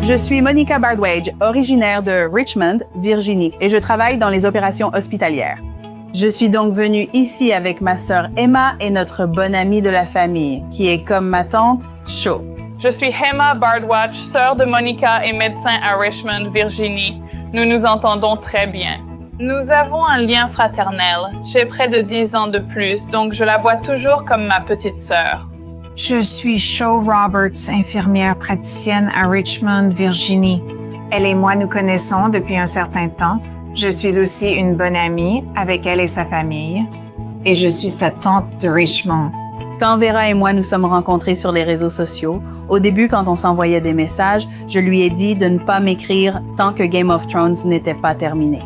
Je suis Monica Bardwage, originaire de Richmond, Virginie, et je travaille dans les opérations hospitalières. Je suis donc venue ici avec ma sœur Emma et notre bonne amie de la famille, qui est comme ma tante, Cho. Je suis Emma Bardwatch, sœur de Monica et médecin à Richmond, Virginie. Nous nous entendons très bien. Nous avons un lien fraternel. J'ai près de 10 ans de plus, donc je la vois toujours comme ma petite sœur. Je suis Cho Roberts, infirmière praticienne à Richmond, Virginie. Elle et moi nous connaissons depuis un certain temps. Je suis aussi une bonne amie avec elle et sa famille. Et je suis sa tante de Richmond. Quand Vera et moi nous sommes rencontrés sur les réseaux sociaux, au début, quand on s'envoyait des messages, je lui ai dit de ne pas m'écrire tant que Game of Thrones n'était pas terminé.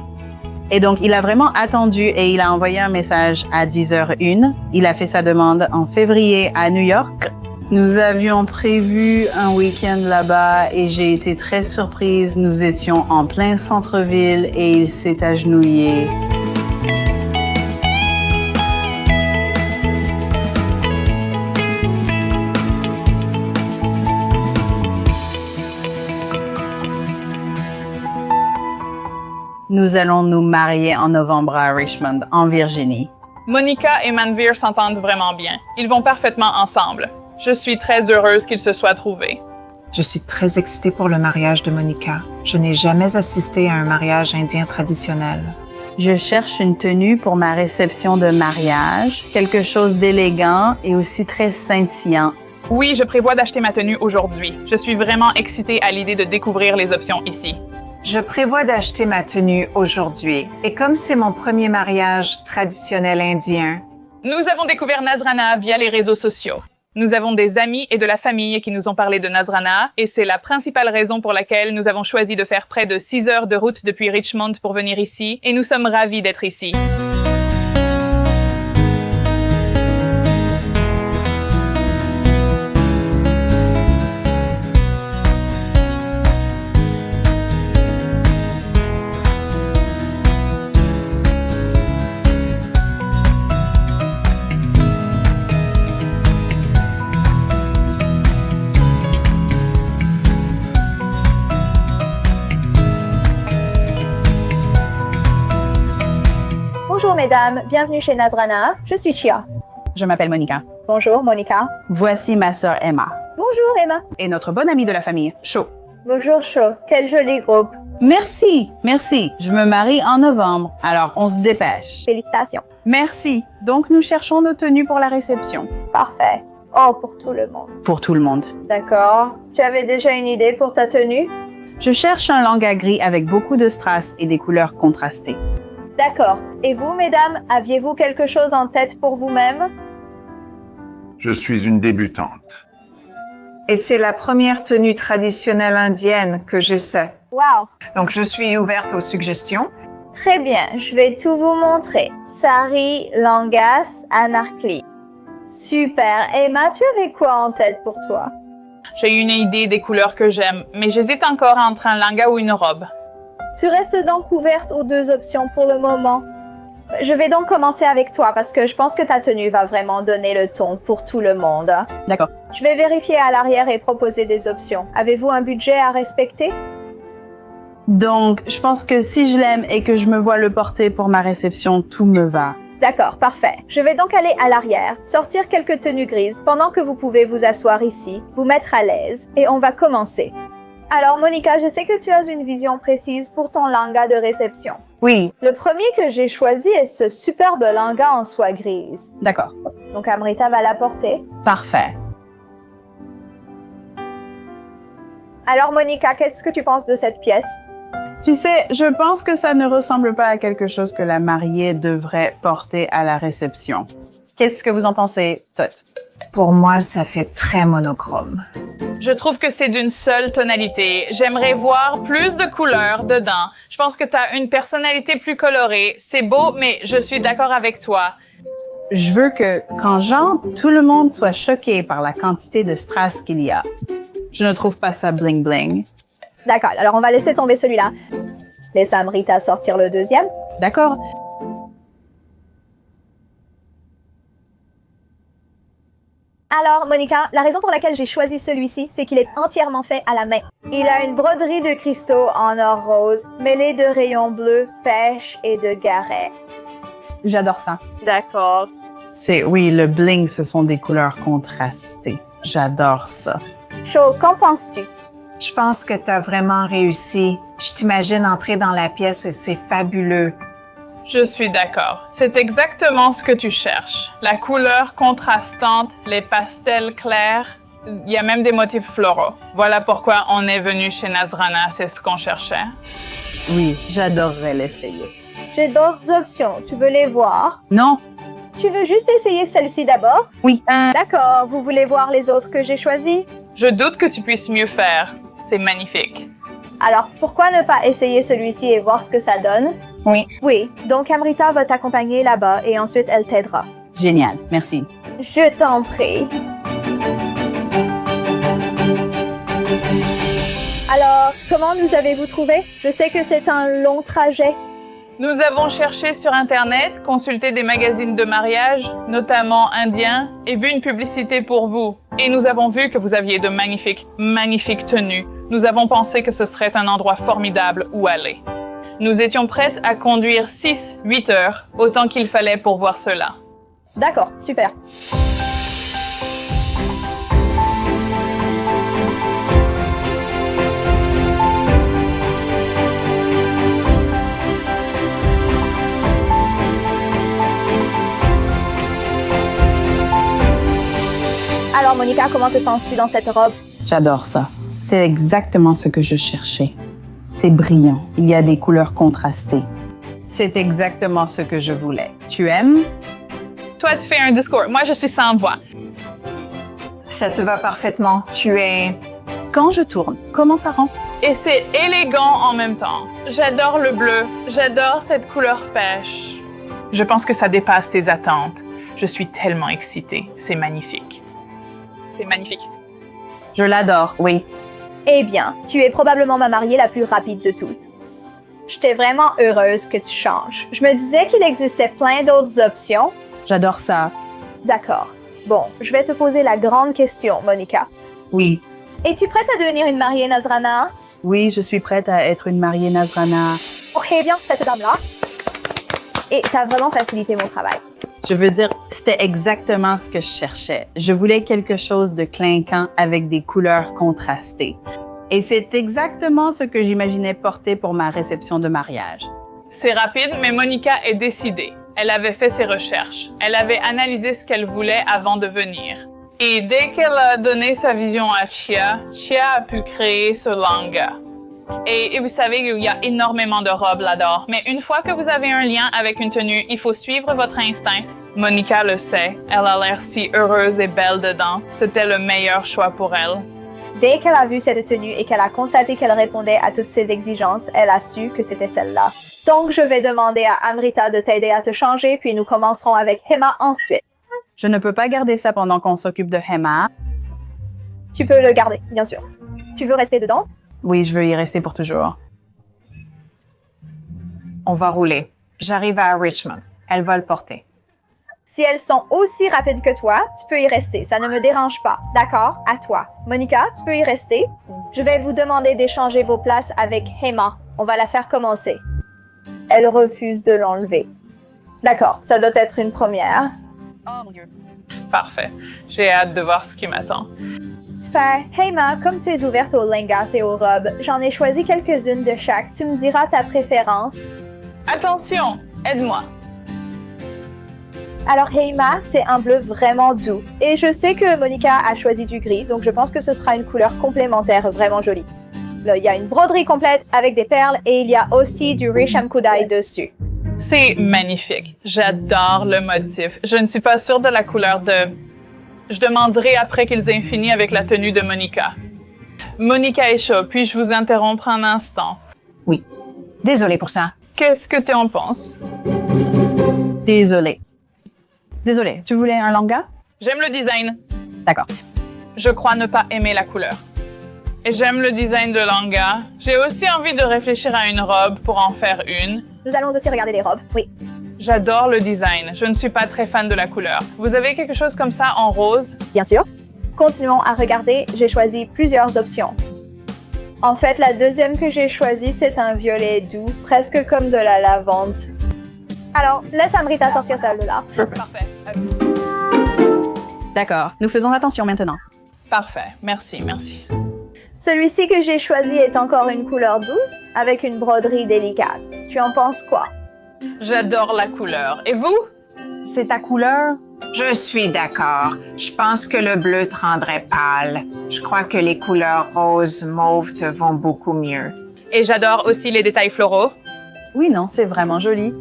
Et donc, il a vraiment attendu et il a envoyé un message à 10h01. Il a fait sa demande en février à New York. Nous avions prévu un week-end là-bas et j'ai été très surprise. Nous étions en plein centre-ville et il s'est agenouillé. Nous allons nous marier en novembre à Richmond, en Virginie. Monica et Manveer s'entendent vraiment bien. Ils vont parfaitement ensemble. Je suis très heureuse qu'ils se soient trouvés. Je suis très excitée pour le mariage de Monica. Je n'ai jamais assisté à un mariage indien traditionnel. Je cherche une tenue pour ma réception de mariage, quelque chose d'élégant et aussi très scintillant. Oui, je prévois d'acheter ma tenue aujourd'hui. Je suis vraiment excitée à l'idée de découvrir les options ici. Je prévois d'acheter ma tenue aujourd'hui. Et comme c'est mon premier mariage traditionnel indien, Nous avons découvert Nazrana via les réseaux sociaux. Nous avons des amis et de la famille qui nous ont parlé de Nazrana et c'est la principale raison pour laquelle nous avons choisi de faire près de 6 heures de route depuis Richmond pour venir ici et nous sommes ravis d'être ici. Bonjour mesdames, bienvenue chez Nazrana. Je suis Chia. Je m'appelle Monica. Bonjour Monica. Voici ma sœur Emma Bonjour Emma. et notre bonne amie de la famille, Cho. Bonjour Cho. Quel joli groupe. Merci, merci. Je me marie en novembre, alors on se dépêche. Félicitations. Merci. Donc nous cherchons nos tenues pour la réception. Parfait. Oh, pour tout le monde. Pour tout le monde. D'accord. Tu avais déjà une idée pour ta tenue? Je cherche un langa gris avec beaucoup de strass et des couleurs contrastées. D'accord. Et vous, mesdames, aviez-vous quelque chose en tête pour vous-même? Je suis une débutante. et c'est la première tenue traditionnelle indienne que j'essaie. Wow. Donc, je suis ouverte aux suggestions. Très bien, je vais tout vous montrer. Sari, Langas, Anarkli. Super. Emma, tu avais quoi en tête pour toi? J'ai une idée des couleurs que j'aime, mais j'hésite encore entre un langa ou une robe. Tu restes donc ouverte aux deux options pour le moment. Je vais donc commencer avec toi parce que je pense que ta tenue va vraiment donner le ton pour tout le monde. D'accord. Je vais vérifier à l'arrière et proposer des options. Avez-vous un budget à respecter? Donc, je pense que si je l'aime et que je me vois le porter pour ma réception, tout me va. D'accord, parfait. Je vais donc aller à l'arrière, sortir quelques tenues grises pendant que vous pouvez vous asseoir ici, vous mettre à l'aise, et on va commencer. Alors Monica, je sais que tu as une vision précise pour ton langa de réception. Oui, Le premier que j'ai choisi est ce superbe langa en soie grise. d'accord. Donc Amrita va la porter. Parfait. Alors Monica, qu'est-ce que tu penses de cette pièce? Tu sais, je pense que ça ne ressemble pas à quelque chose que la mariée devrait porter à la réception. Qu'est-ce que vous en pensez, Tot? Pour moi, ça fait très monochrome. Je trouve que c'est d'une seule tonalité. J'aimerais voir plus de couleurs dedans. Je pense que tu as une personnalité plus colorée. C'est beau, mais je suis d'accord avec toi. Je veux que, quand j'entre, tout le monde soit choqué par la quantité de strass qu'il y a. Je ne trouve pas ça bling-bling. D'accord, alors on va laisser tomber celui-là. Laisse Amrita sortir le deuxième. D'accord? Alors, Monica, la raison pour laquelle j'ai choisi celui-ci, c'est qu'il est entièrement fait à la main. Il a une broderie de cristaux en or rose, mêlée de rayons bleus, pêche et de garets. J'adore ça. D'accord. Oui, le bling, ce sont des couleurs contrastées. J'adore ça. Cho, qu'en penses-tu? Je pense que tu as vraiment réussi. Je t'imagine entrer dans la pièce et c'est fabuleux. Je suis d'accord. C'est exactement ce que tu cherches. La couleur contrastante, les pastels clairs. Il y a même des motifs floraux. Voilà pourquoi on est venu chez Nazrana, c'est ce qu'on cherchait. Oui, j'adorerais l'essayer. J'ai d'autres options. Tu veux les voir? Non? Tu veux juste essayer celle-ci d'abord? Oui. D'accord. Vous voulez voir les autres que j'ai choisis? Je doute que tu puisses mieux faire. C'est magnifique. Alors, pourquoi ne pas essayer celui-ci et voir ce que ça donne? Oui. Oui. Donc, Amrita va t'accompagner là-bas et ensuite elle t'aidera. Génial, merci. Je t'en prie. Alors, comment nous avez-vous trouvé? Je sais que c'est un long trajet. Nous avons cherché sur Internet, consulté des magazines de mariage, notamment indiens, et vu une publicité pour vous. Et nous avons vu que vous aviez de magnifiques tenues. Nous avons pensé que ce serait un endroit formidable où aller. Nous étions prêtes à conduire 6-8 heures, autant qu'il fallait pour voir cela. D'accord, super. Alors, Monica, comment te sens-tu dans cette robe? J'adore ça. C'est exactement ce que je cherchais. C'est brillant. Il y a des couleurs contrastées. C'est exactement ce que je voulais. Tu aimes? Toi, tu fais un discours. Moi, je suis sans voix. Ça te va parfaitement. Tu es... Quand je tourne, comment ça rend? Et c'est élégant en même temps. J'adore le bleu. J'adore cette couleur pêche. Je pense que ça dépasse tes attentes. Je suis tellement excitée. C'est magnifique. C'est magnifique. Je l'adore, oui. Eh bien, tu es probablement ma mariée la plus rapide de toutes. J'étais vraiment heureuse que tu changes. Je me disais qu'il existait plein d'autres options. J'adore ça. D'accord. Bon, je vais te poser la grande question, Monica. Oui. Es-tu prête à devenir une mariée Nazrana? Oui, je suis prête à être une mariée Nazrana. Ok, bien, cette dame-là. Et t'as vraiment facilité mon travail. Je veux dire, c'était exactement ce que je cherchais. Je voulais quelque chose de clinquant avec des couleurs contrastées. Et c'est exactement ce que j'imaginais porter pour ma réception de mariage. C'est rapide, mais Monica est décidée. Elle avait fait ses recherches. Elle avait analysé ce qu'elle voulait avant de venir. Et dès qu'elle a donné sa vision à Chia, Chia a pu créer ce langa. Et vous savez, il y a énormément de robes là-dedans. Mais une fois que vous avez un lien avec une tenue, il faut suivre votre instinct. Monica le sait. Elle a l'air si heureuse et belle dedans. C'était le meilleur choix pour elle. Dès qu'elle a vu cette tenue et qu'elle a constaté qu'elle répondait à toutes ses exigences, elle a su que c'était celle-là. Donc, je vais demander à Amrita de t'aider à te changer, puis nous commencerons avec Hema ensuite. Je ne peux pas garder ça pendant qu'on s'occupe de Hema. Tu peux le garder, bien sûr. Tu veux rester dedans? Oui, je veux y rester pour toujours. On va rouler. J'arrive à Richmond. Elle va le porter. Si elles sont aussi rapides que toi, tu peux y rester. Ça ne me dérange pas. D'accord? À toi. Monica, tu peux y rester. Je vais vous demander d'échanger vos places avec Hema. On va la faire commencer. Elle refuse de l'enlever. D'accord, ça doit être une première. Oh mon Dieu. Parfait. J'ai hâte de voir ce qui m'attend. Super. Hema, comme tu es ouverte aux lengas et aux robes, j'en ai choisi quelques-unes de chaque. Tu me diras ta préférence. Attention, aide-moi. Alors, Hema, c'est un bleu vraiment doux. Et je sais que Monica a choisi du gris, donc je pense que ce sera une couleur complémentaire vraiment jolie. Là, il y a une broderie complète avec des perles et il y a aussi du Resham Kudai dessus. C'est magnifique. J'adore le motif. Je ne suis pas sûre de la couleur de... Je demanderai après qu'ils aient fini avec la tenue de Monica. Monica et Cho, puis-je vous interrompre un instant? Oui. Désolée pour ça. Qu'est-ce que tu en penses? Désolée. Désolée, tu voulais un langa? J'aime le design. D'accord. Je crois ne pas aimer la couleur. Et j'aime le design de langa. J'ai aussi envie de réfléchir à une robe pour en faire une. Nous allons aussi regarder les robes, oui. J'adore le design. Je ne suis pas très fan de la couleur. Vous avez quelque chose comme ça en rose? Bien sûr. Continuons à regarder, j'ai choisi plusieurs options. En fait, la deuxième que j'ai choisie, c'est un violet doux, presque comme de la lavande. Alors, laisse Amrita sortir celle-là. Parfait. D'accord, nous faisons attention maintenant. Parfait. Merci, merci. Celui-ci que j'ai choisi est encore une couleur douce, avec une broderie délicate. Tu en penses quoi? J'adore la couleur. Et vous? C'est ta couleur? Je suis d'accord. Je pense que le bleu te rendrait pâle. Je crois que les couleurs rose, mauve te vont beaucoup mieux. Et j'adore aussi les détails floraux. Oui, non, c'est vraiment joli.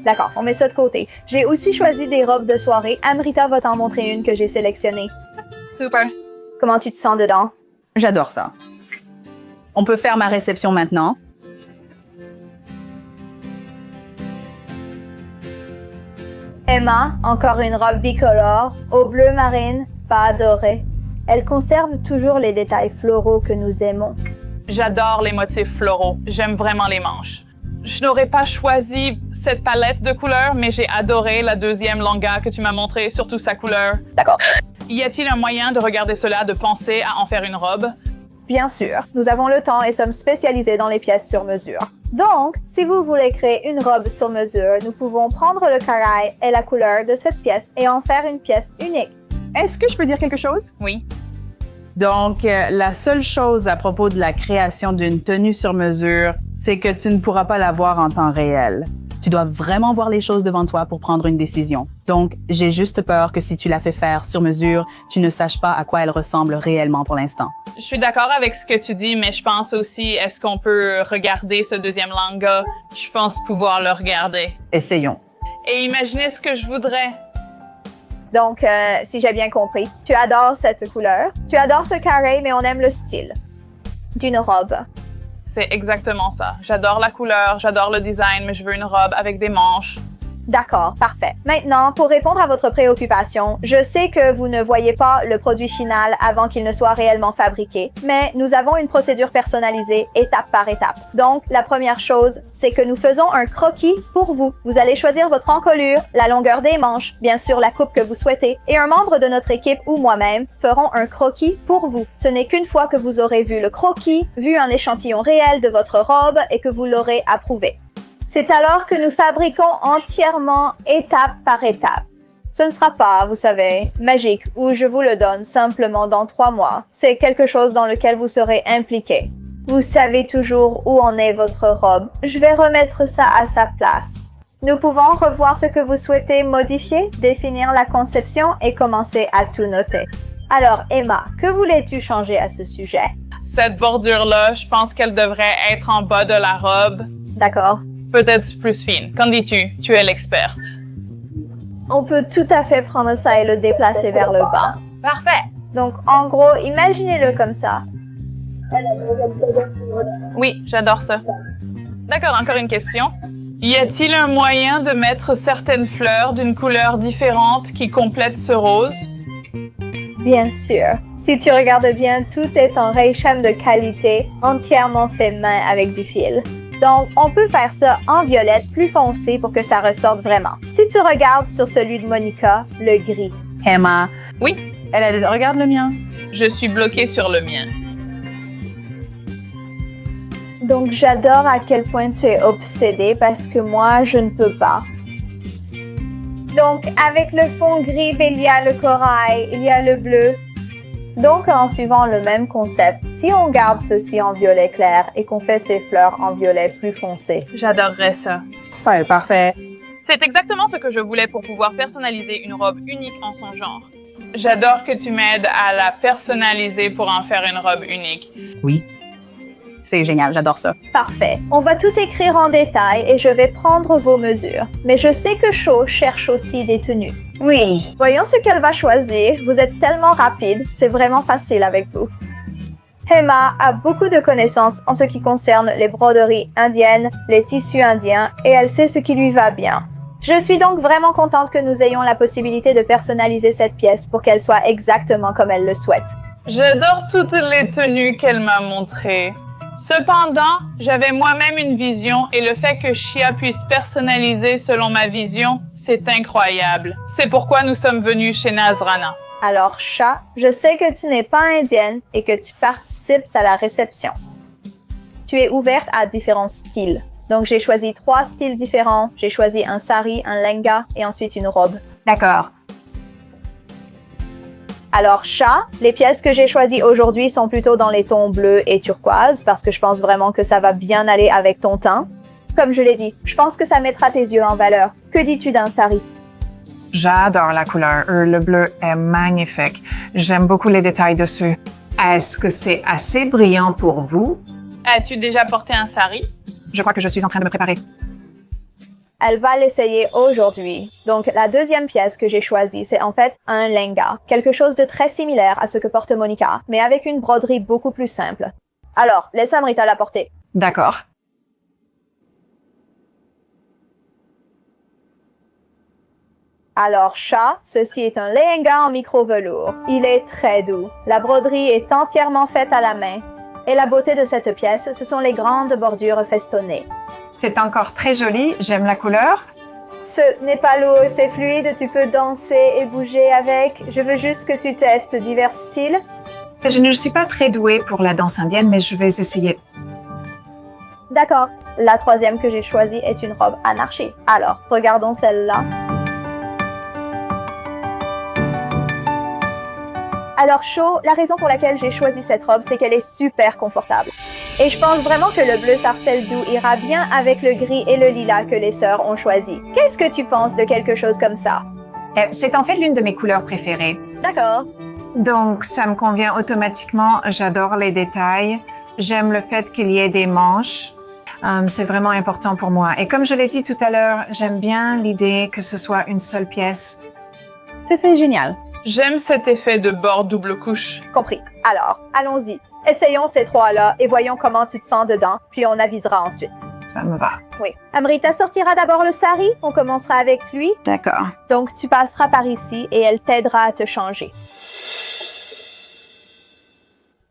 D'accord, on met ça de côté. J'ai aussi choisi des robes de soirée. Amrita va t'en montrer une que j'ai sélectionnée. Super. Comment tu te sens dedans? J'adore ça. On peut faire ma réception maintenant. Emma, encore une robe bicolore, au bleu marine, pas doré. Elle conserve toujours les détails floraux que nous aimons. J'adore les motifs floraux. J'aime vraiment les manches. Je n'aurais pas choisi cette palette de couleurs, mais j'ai adoré la deuxième langa que tu m'as montrée, surtout sa couleur. D'accord. Y a-t-il un moyen de regarder cela, de penser à en faire une robe? Bien sûr, nous avons le temps et sommes spécialisés dans les pièces sur mesure. Donc, si vous voulez créer une robe sur mesure, nous pouvons prendre le caraï et la couleur de cette pièce et en faire une pièce unique. Est-ce que je peux dire quelque chose? Oui. Donc, la seule chose à propos de la création d'une tenue sur mesure, c'est que tu ne pourras pas la voir en temps réel. Tu dois vraiment voir les choses devant toi pour prendre une décision. Donc, j'ai juste peur que si tu la fais faire sur mesure, tu ne saches pas à quoi elle ressemble réellement pour l'instant. Je suis d'accord avec ce que tu dis, mais je pense aussi, est-ce qu'on peut regarder ce deuxième langa? Je pense pouvoir le regarder. Essayons. Et imaginez ce que je voudrais. Donc, si j'ai bien compris, tu adores cette couleur, tu adores ce carré, mais on aime le style d'une robe. C'est exactement ça. J'adore la couleur, j'adore le design, mais je veux une robe avec des manches. D'accord, parfait. Maintenant, pour répondre à votre préoccupation, je sais que vous ne voyez pas le produit final avant qu'il ne soit réellement fabriqué, mais nous avons une procédure personnalisée étape par étape. Donc, la première chose, c'est que nous faisons un croquis pour vous. Vous allez choisir votre encolure, la longueur des manches, bien sûr la coupe que vous souhaitez, et un membre de notre équipe ou moi-même feront un croquis pour vous. Ce n'est qu'une fois que vous aurez vu le croquis, vu un échantillon réel de votre robe et que vous l'aurez approuvé. C'est alors que nous fabriquons entièrement étape par étape. Ce ne sera pas, vous savez, magique ou je vous le donne simplement dans 3 mois. C'est quelque chose dans lequel vous serez impliqué. Vous savez toujours où en est votre robe. Je vais remettre ça à sa place. Nous pouvons revoir ce que vous souhaitez modifier, définir la conception et commencer à tout noter. Alors, Emma, que voulais-tu changer à ce sujet? Cette bordure-là, je pense qu'elle devrait être en bas de la robe. D'accord. Peut-être plus fine. Qu'en dis-tu? Tu es l'experte. On peut tout à fait prendre ça et le déplacer vers le bas. Parfait. Donc, en gros, imaginez-le comme ça. Oui, j'adore ça. D'accord, encore une question. Y a-t-il un moyen de mettre certaines fleurs d'une couleur différente qui complètent ce rose? Bien sûr. Si tu regardes bien, tout est en récham de qualité, entièrement fait main avec du fil. Donc, on peut faire ça en violette plus foncé pour que ça ressorte vraiment. Si tu regardes sur celui de Monica, le gris. Emma. Oui. Regarde le mien. Je suis bloquée sur le mien. Donc, j'adore à quel point tu es obsédée parce que moi, je ne peux pas. Donc, avec le fond gris, il y a le corail, il y a le bleu. Donc, en suivant le même concept, si on garde ceci en violet clair et qu'on fait ces fleurs en violet plus foncé. J'adorerais ça. Ça est parfait. C'est exactement ce que je voulais pour pouvoir personnaliser une robe unique en son genre. J'adore que tu m'aides à la personnaliser pour en faire une robe unique. Oui. C'est génial, j'adore ça. Parfait. On va tout écrire en détail et je vais prendre vos mesures. Mais je sais que Cho cherche aussi des tenues. Oui. Voyons ce qu'elle va choisir. Vous êtes tellement rapide, c'est vraiment facile avec vous. Emma a beaucoup de connaissances en ce qui concerne les broderies indiennes, les tissus indiens et elle sait ce qui lui va bien. Je suis donc vraiment contente que nous ayons la possibilité de personnaliser cette pièce pour qu'elle soit exactement comme elle le souhaite. J'adore toutes les tenues qu'elle m'a montrées. Cependant, j'avais moi-même une vision et le fait que Shia puisse personnaliser selon ma vision, c'est incroyable. C'est pourquoi nous sommes venus chez Nazrana. Alors, Chat, je sais que tu n'es pas indienne et que tu participes à la réception. Tu es ouverte à différents styles. Donc, j'ai choisi 3 styles différents. J'ai choisi un sari, un lenga et ensuite une robe. D'accord. Alors, Chat, les pièces que j'ai choisies aujourd'hui sont plutôt dans les tons bleus et turquoise parce que je pense vraiment que ça va bien aller avec ton teint. Comme je l'ai dit, je pense que ça mettra tes yeux en valeur. Que dis-tu d'un sari? J'adore la couleur. Le bleu est magnifique. J'aime beaucoup les détails dessus. Est-ce que c'est assez brillant pour vous? As-tu déjà porté un sari? Je crois que je suis en train de me préparer. Elle va l'essayer aujourd'hui. Donc, la deuxième pièce que j'ai choisie, c'est en fait un lenga. Quelque chose de très similaire à ce que porte Monica, mais avec une broderie beaucoup plus simple. Alors, laisse Amrita la porter. D'accord. Alors, Chat, ceci est un lehenga en micro-velours. Il est très doux. La broderie est entièrement faite à la main. Et la beauté de cette pièce, ce sont les grandes bordures festonnées. C'est encore très joli. J'aime la couleur. Ce n'est pas lourd, c'est fluide, tu peux danser et bouger avec. Je veux juste que tu testes divers styles. Je ne suis pas très douée pour la danse indienne, mais je vais essayer. D'accord. La troisième que j'ai choisie est une robe anarchie. Alors, regardons celle-là. Alors, Cho, la raison pour laquelle j'ai choisi cette robe, c'est qu'elle est super confortable. Et je pense vraiment que le bleu sarcelle doux ira bien avec le gris et le lilas que les sœurs ont choisi. Qu'est-ce que tu penses de quelque chose comme ça? C'est en fait l'une de mes couleurs préférées. D'accord. Donc, ça me convient automatiquement. J'adore les détails. J'aime le fait qu'il y ait des manches. C'est vraiment important pour moi. Et comme je l'ai dit tout à l'heure, j'aime bien l'idée que ce soit une seule pièce. C'est génial. J'aime cet effet de bord double couche. Compris. Alors, allons-y. Essayons ces 3-là et voyons comment tu te sens dedans, puis on avisera ensuite. Ça me va. Oui. Amrita sortira d'abord le sari. On commencera avec lui. D'accord. Donc, tu passeras par ici et elle t'aidera à te changer.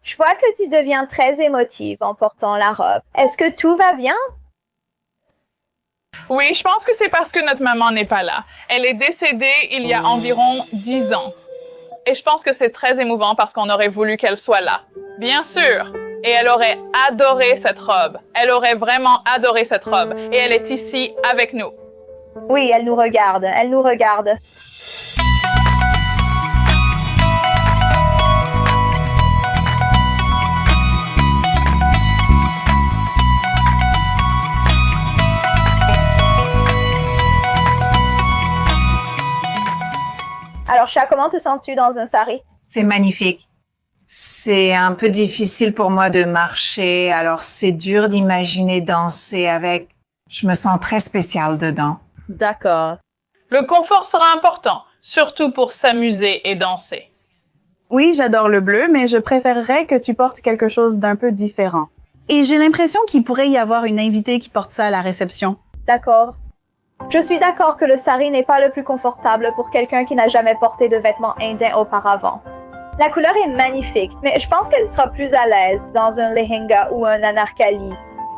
Je vois que tu deviens très émotive en portant la robe. Est-ce que tout va bien? Oui, je pense que c'est parce que notre maman n'est pas là. Elle est décédée il y a environ 10 ans. Et je pense que c'est très émouvant parce qu'on aurait voulu qu'elle soit là. Bien sûr. Et elle aurait adoré cette robe. Elle aurait vraiment adoré cette robe. Et elle est ici avec nous. Oui, elle nous regarde. Elle nous regarde. Alors, Chat, comment te sens-tu dans un sari? C'est magnifique. C'est un peu difficile pour moi de marcher, alors c'est dur d'imaginer danser avec. Je me sens très spéciale dedans. D'accord. Le confort sera important, surtout pour s'amuser et danser. Oui, j'adore le bleu, mais je préférerais que tu portes quelque chose d'un peu différent. Et j'ai l'impression qu'il pourrait y avoir une invitée qui porte ça à la réception. D'accord. Je suis d'accord que le sari n'est pas le plus confortable pour quelqu'un qui n'a jamais porté de vêtements indiens auparavant. La couleur est magnifique, mais je pense qu'elle sera plus à l'aise dans un lehenga ou un anarkali.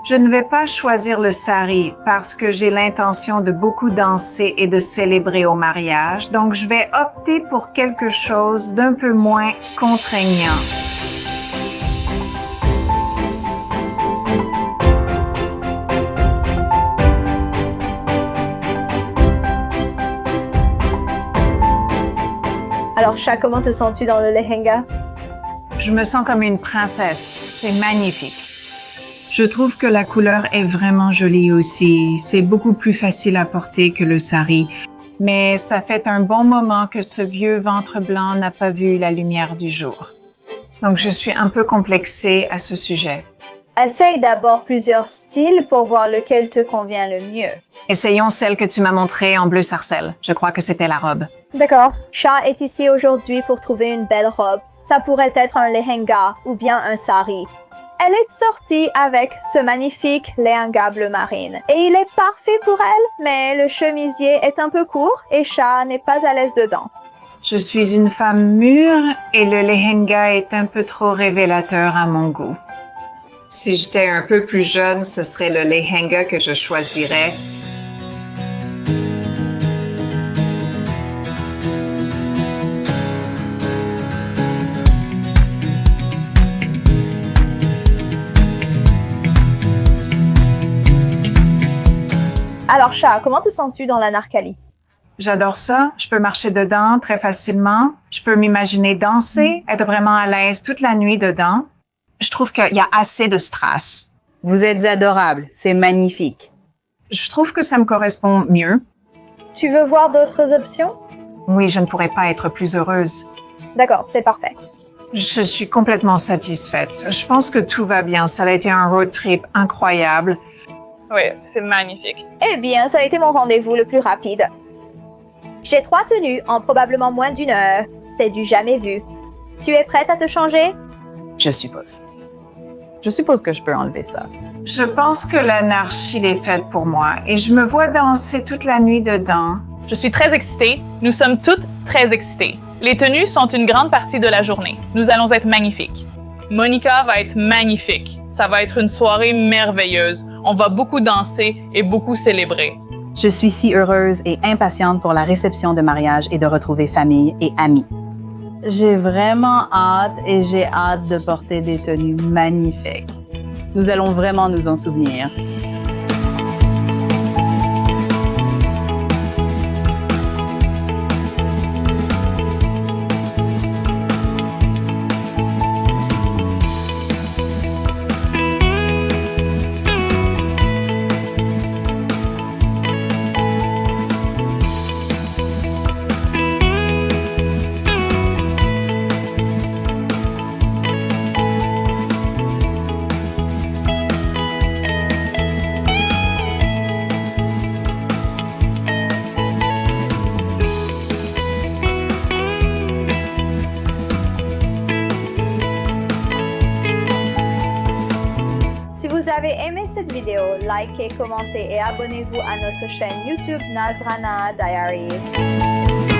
Je ne vais pas choisir le sari parce que j'ai l'intention de beaucoup danser et de célébrer au mariage, donc je vais opter pour quelque chose d'un peu moins contraignant. Alors, Chat, comment te sens-tu dans le lehenga? Je me sens comme une princesse. C'est magnifique. Je trouve que la couleur est vraiment jolie aussi. C'est beaucoup plus facile à porter que le sari. Mais ça fait un bon moment que ce vieux ventre blanc n'a pas vu la lumière du jour. Donc, je suis un peu complexée à ce sujet. Essaye d'abord plusieurs styles pour voir lequel te convient le mieux. Essayons celle que tu m'as montrée en bleu sarcelle. Je crois que c'était la robe. D'accord. Chat est ici aujourd'hui pour trouver une belle robe. Ça pourrait être un lehenga ou bien un sari. Elle est sortie avec ce magnifique lehenga bleu marine. Et il est parfait pour elle, mais le chemisier est un peu court et Chat n'est pas à l'aise dedans. Je suis une femme mûre et le lehenga est un peu trop révélateur à mon goût. Si j'étais un peu plus jeune, ce serait le lehenga que je choisirais. Alors, Chat, comment te sens-tu dans l'anarchalie? J'adore ça. Je peux marcher dedans très facilement. Je peux m'imaginer danser, être vraiment à l'aise toute la nuit dedans. Je trouve qu'il y a assez de strass. Vous êtes adorable, c'est magnifique. Je trouve que ça me correspond mieux. Tu veux voir d'autres options? Oui, je ne pourrais pas être plus heureuse. D'accord, c'est parfait. Je suis complètement satisfaite. Je pense que tout va bien. Ça a été un road trip incroyable. Oui, c'est magnifique. Eh bien, ça a été mon rendez-vous le plus rapide. J'ai 3 tenues en probablement moins d'1 heure. C'est du jamais vu. Tu es prête à te changer? Je suppose. Je suppose que je peux enlever ça. Je pense que l'anarchie est faite pour moi et je me vois danser toute la nuit dedans. Je suis très excitée. Nous sommes toutes très excitées. Les tenues sont une grande partie de la journée. Nous allons être magnifiques. Monica va être magnifique. Ça va être une soirée merveilleuse. On va beaucoup danser et beaucoup célébrer. Je suis si heureuse et impatiente pour la réception de mariage et de retrouver famille et amis. J'ai vraiment hâte et j'ai hâte de porter des tenues magnifiques. Nous allons vraiment nous en souvenir. Si vous avez aimé cette vidéo, likez, commentez et abonnez-vous à notre chaîne YouTube Nazrana Diaries.